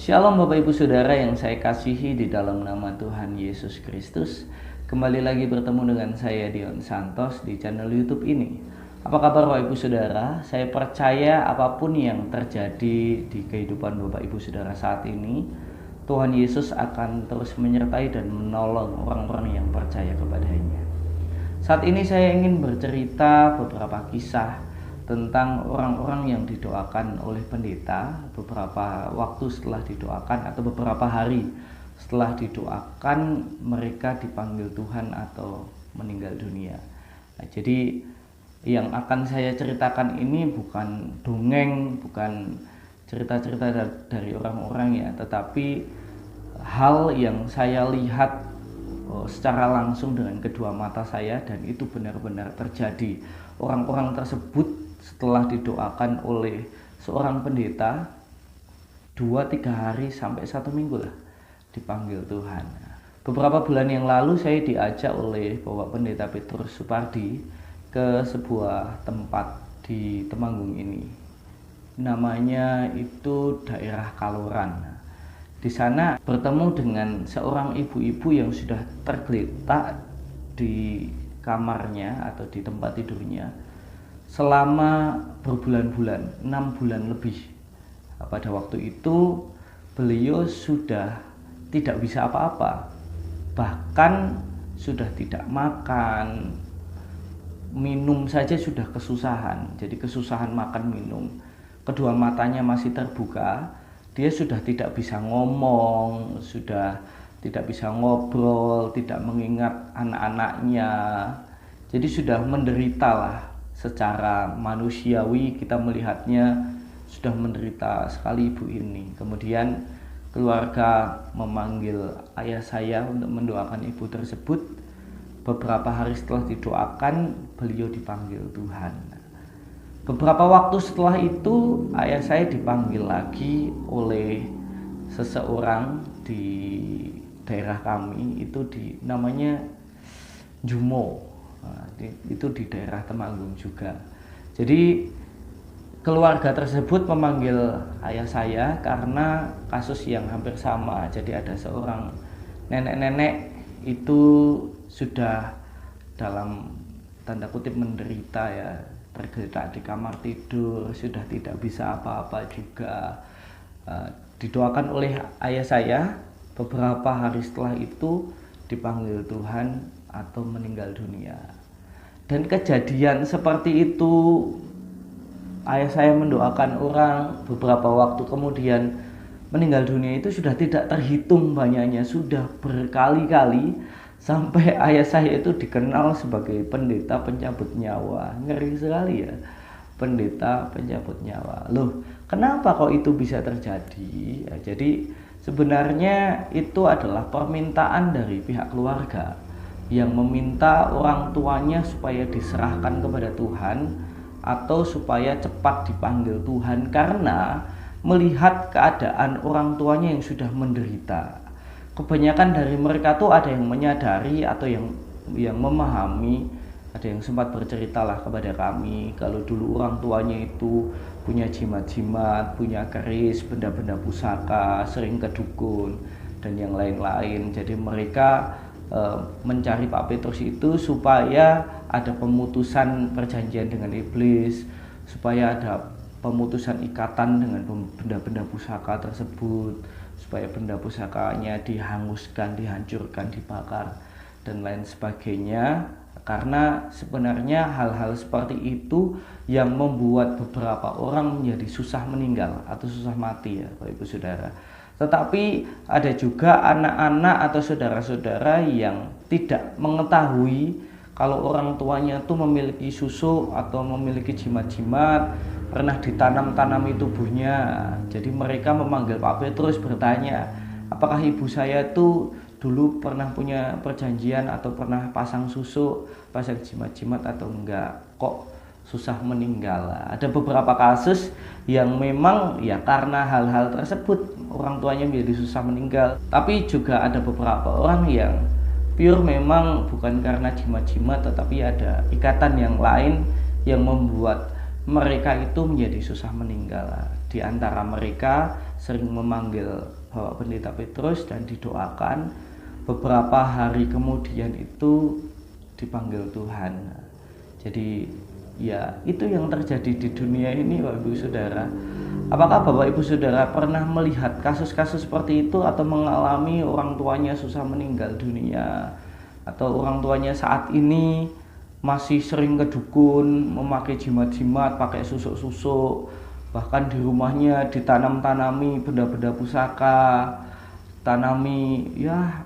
Shalom Bapak Ibu Saudara yang saya kasihi di dalam nama Tuhan Yesus Kristus. Kembali lagi bertemu dengan saya Dion Santos di channel YouTube ini. Apa kabar Bapak Ibu Saudara? Saya percaya apapun yang terjadi di kehidupan Bapak Ibu Saudara saat ini, Tuhan Yesus akan terus menyertai dan menolong orang-orang yang percaya kepadanya. Saat ini saya ingin bercerita beberapa kisah tentang orang-orang yang didoakan oleh pendeta beberapa waktu setelah didoakan atau beberapa hari setelah didoakan mereka dipanggil Tuhan atau meninggal dunia. Nah, jadi yang akan saya ceritakan ini bukan dongeng, bukan cerita-cerita dari orang-orang ya, tetapi hal yang saya lihat secara langsung dengan kedua mata saya, dan itu benar-benar terjadi. Orang-orang tersebut setelah didoakan oleh seorang pendeta 2-3 hari sampai 1 minggu lah dipanggil Tuhan. Beberapa bulan yang lalu saya diajak oleh Bapak Pendeta Petrus Supardi ke sebuah tempat di Temanggung ini. Namanya itu daerah Kaloran. Di sana bertemu dengan seorang ibu-ibu yang sudah tergeletak di kamarnya atau di tempat tidurnya selama berbulan-bulan, 6 bulan lebih. Pada waktu itu beliau sudah tidak bisa apa-apa, bahkan sudah tidak makan, minum saja sudah kesusahan. Jadi kesusahan makan minum, kedua matanya masih terbuka, dia sudah tidak bisa ngomong, sudah tidak bisa ngobrol, tidak mengingat anak-anaknya. Jadi sudah menderita lah. Secara manusiawi kita melihatnya sudah menderita sekali ibu ini. Kemudian keluarga memanggil ayah saya untuk mendoakan ibu tersebut. Beberapa hari setelah didoakan, beliau dipanggil Tuhan. Beberapa waktu setelah itu ayah saya dipanggil lagi oleh seseorang di daerah kami, itu namanya Jumo. Nah, itu di daerah Temanggung juga. Jadi keluarga tersebut memanggil ayah saya karena kasus yang hampir sama. Jadi ada seorang nenek-nenek itu sudah dalam tanda kutip menderita ya, tergeletak di kamar tidur, sudah tidak bisa apa-apa juga. Didoakan oleh ayah saya, beberapa hari setelah itu dipanggil Tuhan atau meninggal dunia. Dan kejadian seperti itu, ayah saya mendoakan orang, beberapa waktu kemudian meninggal dunia, itu sudah tidak terhitung banyaknya, sudah berkali-kali, sampai ayah saya itu dikenal sebagai pendeta pencabut nyawa. Ngeri sekali ya, pendeta pencabut nyawa. Loh, kenapa kok itu bisa terjadi? Ya, jadi sebenarnya itu adalah permintaan dari pihak keluarga yang meminta orang tuanya supaya diserahkan kepada Tuhan atau supaya cepat dipanggil Tuhan, karena melihat keadaan orang tuanya yang sudah menderita. Kebanyakan dari mereka tuh ada yang menyadari atau yang memahami, ada yang sempat berceritalah kepada kami kalau dulu orang tuanya itu punya jimat-jimat, punya keris, benda-benda pusaka, sering ke dukun dan yang lain-lain. Jadi mereka mencari Pak Petrus itu supaya ada pemutusan perjanjian dengan iblis, supaya ada pemutusan ikatan dengan benda-benda pusaka tersebut, supaya benda pusakanya dihanguskan, dihancurkan, dibakar dan lain sebagainya. Karena sebenarnya hal-hal seperti itu yang membuat beberapa orang menjadi susah meninggal atau susah mati ya Bapak Ibu Saudara. Tetapi ada juga anak-anak atau saudara-saudara yang tidak mengetahui kalau orang tuanya itu memiliki susuk atau memiliki jimat-jimat, pernah ditanam-tanami tubuhnya. Jadi mereka memanggil Pak Petrus bertanya, apakah ibu saya itu dulu pernah punya perjanjian atau pernah pasang susuk, pasang jimat-jimat atau enggak, kok susah meninggal. Ada beberapa kasus yang memang ya karena hal-hal tersebut orang tuanya menjadi susah meninggal. Tapi juga ada beberapa orang yang pure memang bukan karena jimat-jimat, tetapi ada ikatan yang lain yang membuat mereka itu menjadi susah meninggal. Di antara mereka sering memanggil Bapak Pendeta Petrus dan didoakan. Beberapa hari kemudian itu dipanggil Tuhan. Jadi ya itu yang terjadi di dunia ini, Bapak Ibu Saudara. Apakah Bapak Ibu Saudara pernah melihat kasus-kasus seperti itu atau mengalami orang tuanya susah meninggal dunia, atau orang tuanya saat ini masih sering ke dukun, memakai jimat-jimat, pakai susuk-susuk, bahkan di rumahnya ditanam-tanami benda-benda pusaka, tanami ya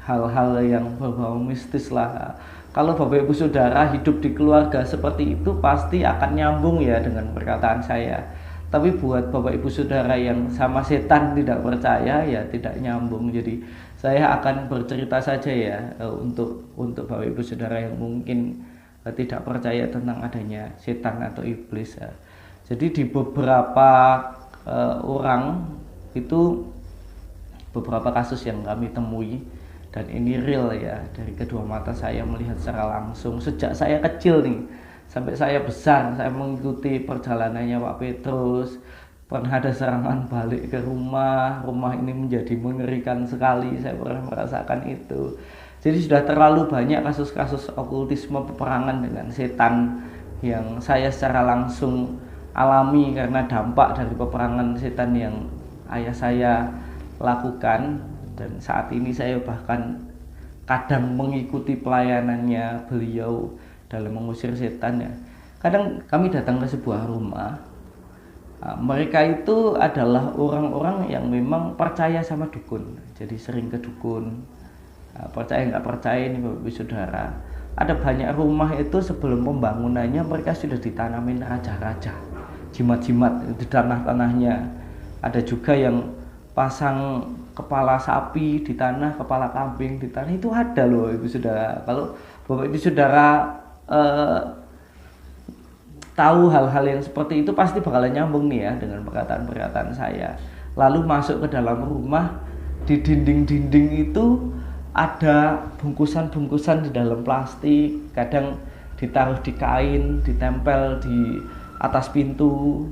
hal-hal yang berbau mistis lah. Kalau Bapak Ibu Saudara hidup di keluarga seperti itu pasti akan nyambung ya dengan perkataan saya. Tapi buat Bapak Ibu Saudara yang sama setan tidak percaya ya tidak nyambung. Jadi saya akan bercerita saja ya untuk Bapak Ibu Saudara yang mungkin tidak percaya tentang adanya setan atau iblis ya. Jadi di beberapa orang itu, beberapa kasus yang kami temui, dan ini real ya, dari kedua mata saya melihat secara langsung sejak saya kecil nih sampai saya besar. Saya mengikuti perjalanannya Pak Petrus. Pernah ada serangan balik ke rumah ini menjadi mengerikan sekali. Saya pernah merasakan itu. Jadi sudah terlalu banyak kasus-kasus okultisme, peperangan dengan setan yang saya secara langsung alami karena dampak dari peperangan setan yang ayah saya lakukan. Dan saat ini saya bahkan kadang mengikuti pelayanannya beliau dalam mengusir setan ya. Kadang kami datang ke sebuah rumah, mereka itu adalah orang-orang yang memang percaya sama dukun, jadi sering ke dukun. Percaya nggak percaya ini Bapak Ibu Saudara, ada banyak rumah itu sebelum pembangunannya mereka sudah ditanamin raja-raja, jimat-jimat di tanah-tanahnya. Ada juga yang pasang kepala sapi di tanah, kepala kambing di tanah, itu ada loh Ibu Saudara. Kalau Bapak Ibu Saudara tahu hal-hal yang seperti itu pasti bakalan nyambung nih ya dengan perkataan-perkataan saya. Lalu masuk ke dalam rumah, di dinding-dinding itu ada bungkusan-bungkusan di dalam plastik, kadang ditaruh di kain, ditempel di atas pintu,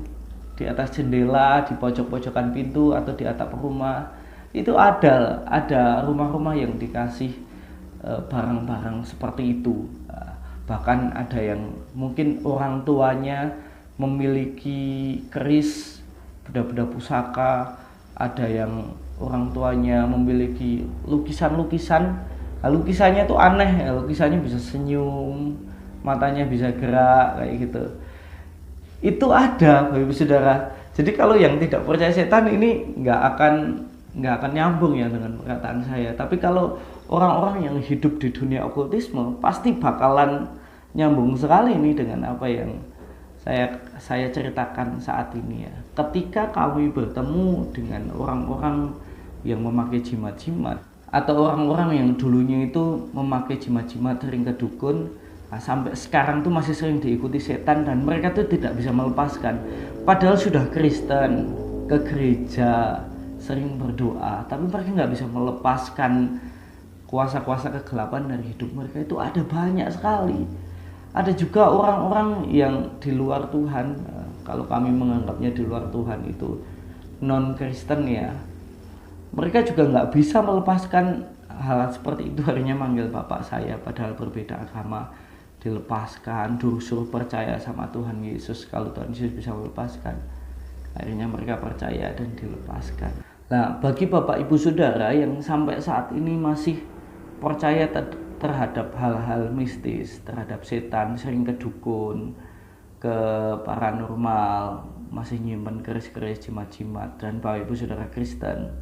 di atas jendela, di pojok-pojokan pintu atau di atap rumah. Itu ada rumah-rumah yang dikasih barang-barang seperti itu. Bahkan ada yang mungkin orang tuanya memiliki keris benda-benda pusaka, ada yang orang tuanya memiliki lukisan-lukisan. Lukisannya tuh aneh, lukisannya bisa senyum, matanya bisa gerak kayak gitu. Itu ada Bapak Ibu Saudara. Jadi kalau yang tidak percaya setan ini nggak akan nyambung ya dengan perkataan saya. Tapi kalau orang-orang yang hidup di dunia okultisme pasti bakalan nyambung sekali ini dengan apa yang saya ceritakan saat ini ya. Ketika kami bertemu dengan orang-orang yang memakai jimat-jimat, atau orang-orang yang dulunya itu memakai jimat-jimat sering ke dukun, sampai sekarang tuh masih sering diikuti setan dan mereka tuh tidak bisa melepaskan. Padahal sudah Kristen, ke gereja, sering berdoa, tapi mereka nggak bisa melepaskan kuasa-kuasa kegelapan dari hidup mereka. Itu ada banyak sekali. Ada juga orang-orang yang di luar Tuhan, kalau kami menganggapnya di luar Tuhan itu non-Kristen ya, mereka juga nggak bisa melepaskan hal seperti itu. Akhirnya manggil bapak saya, padahal berbeda agama, dilepaskan, suruh percaya sama Tuhan Yesus. Kalau Tuhan Yesus bisa melepaskan, akhirnya mereka percaya dan dilepaskan. Nah, bagi Bapak Ibu Saudara yang sampai saat ini masih percaya terhadap hal-hal mistis, terhadap setan, sering ke dukun, ke paranormal, masih nyimpen keris-keris, jimat-jimat, dan Bapak Ibu Saudara Kristen,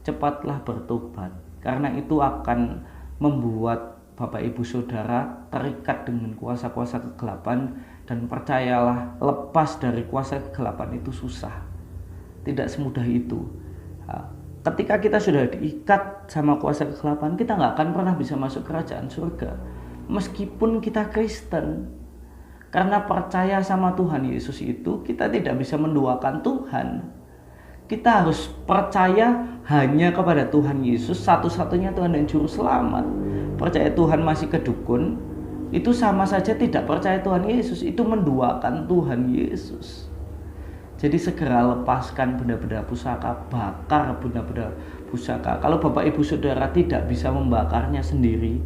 cepatlah bertobat, karena itu akan membuat Bapak Ibu Saudara terikat dengan kuasa-kuasa kegelapan, dan percayalah, lepas dari kuasa kegelapan itu susah, tidak semudah itu. Ketika kita sudah diikat sama kuasa kegelapan, kita nggak akan pernah bisa masuk kerajaan surga meskipun kita Kristen. Karena percaya sama Tuhan Yesus itu, kita tidak bisa menduakan Tuhan. Kita harus percaya hanya kepada Tuhan Yesus, satu-satunya Tuhan dan Juru Selamat. Percaya Tuhan masih ke dukun, itu sama saja tidak percaya Tuhan Yesus, itu menduakan Tuhan Yesus. Jadi segera lepaskan benda-benda pusaka, bakar benda-benda pusaka. Kalau Bapak Ibu Saudara tidak bisa membakarnya sendiri,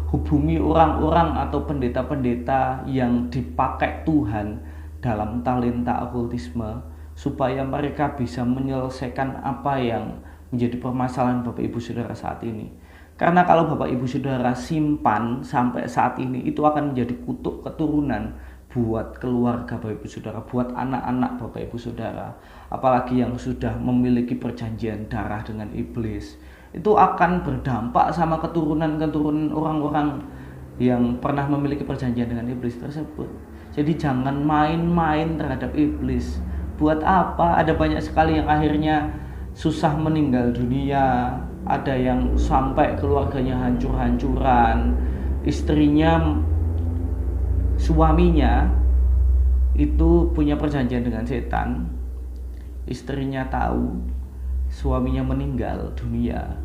hubungi orang-orang atau pendeta-pendeta yang dipakai Tuhan dalam talenta okultisme, supaya mereka bisa menyelesaikan apa yang menjadi permasalahan Bapak Ibu Saudara saat ini. Karena kalau Bapak Ibu Saudara simpan sampai saat ini, itu akan menjadi kutuk keturunan buat keluarga Bapak Ibu Saudara, buat anak-anak Bapak Ibu Saudara, apalagi yang sudah memiliki perjanjian darah dengan iblis. Itu akan berdampak sama keturunan-keturunan orang-orang yang pernah memiliki perjanjian dengan iblis tersebut. Jadi jangan main-main terhadap iblis. Buat apa? Ada banyak sekali yang akhirnya susah meninggal dunia, ada yang sampai keluarganya hancur-hancuran, suaminya itu punya perjanjian dengan setan, istrinya tahu, suaminya meninggal dunia,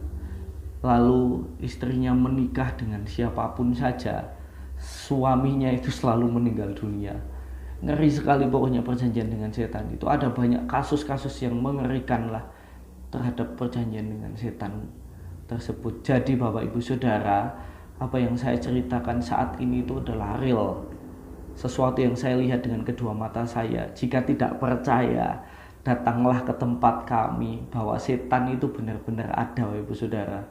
lalu istrinya menikah dengan siapapun saja, suaminya itu selalu meninggal dunia. Ngeri sekali pokoknya perjanjian dengan setan itu. Ada banyak kasus-kasus yang mengerikan lah terhadap perjanjian dengan setan tersebut. Jadi Bapak Ibu Saudara, apa yang saya ceritakan saat ini itu adalah real, sesuatu yang saya lihat dengan kedua mata saya. Jika tidak percaya, datanglah ke tempat kami, bahwa setan itu benar-benar ada Bapak Ibu Saudara.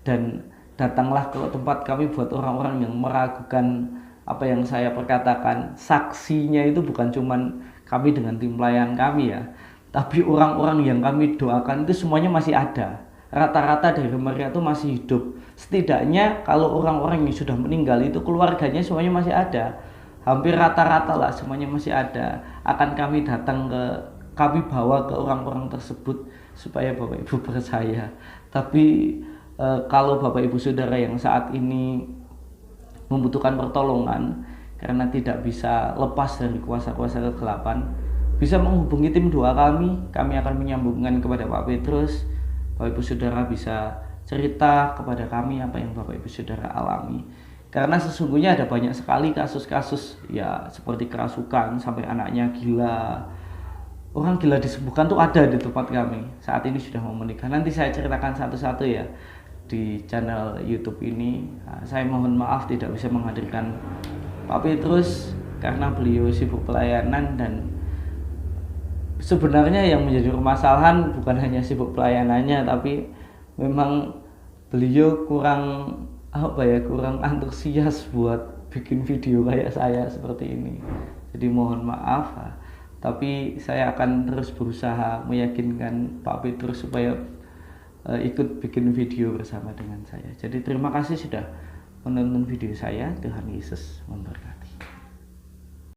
Dan datanglah ke tempat kami buat orang-orang yang meragukan apa yang saya perkatakan. Saksinya itu bukan cuman kami dengan tim pelayan kami ya, tapi orang-orang yang kami doakan itu semuanya masih ada. Rata-rata dari mereka itu masih hidup. Setidaknya kalau orang-orang yang sudah meninggal itu keluarganya semuanya masih ada. Hampir rata-rata lah semuanya masih ada. Akan kami bawa ke orang-orang tersebut supaya Bapak Ibu percaya. Tapi kalau Bapak Ibu Saudara yang saat ini membutuhkan pertolongan karena tidak bisa lepas dari kuasa-kuasa kegelapan, bisa menghubungi tim doa kami. Kami akan menyambungkan kepada Pak Petrus. Bapak Ibu Saudara bisa cerita kepada kami apa yang Bapak Ibu Saudara alami. Karena sesungguhnya ada banyak sekali kasus-kasus ya, seperti kerasukan sampai anaknya gila. Orang gila disembuhkan tuh ada di tempat kami. Saat ini sudah mau menikah. Nanti saya ceritakan satu-satu ya di channel YouTube ini. Saya mohon maaf tidak bisa menghadirkan Pak Petrus karena beliau sibuk pelayanan, dan sebenarnya yang menjadi permasalahan bukan hanya sibuk pelayanannya, tapi memang beliau kurang antusias buat bikin video kayak saya seperti ini. Jadi mohon maaf, tapi saya akan terus berusaha meyakinkan Pak Petrus supaya ikut bikin video bersama dengan saya. Jadi terima kasih sudah menonton video saya. Tuhan Yesus memberkati.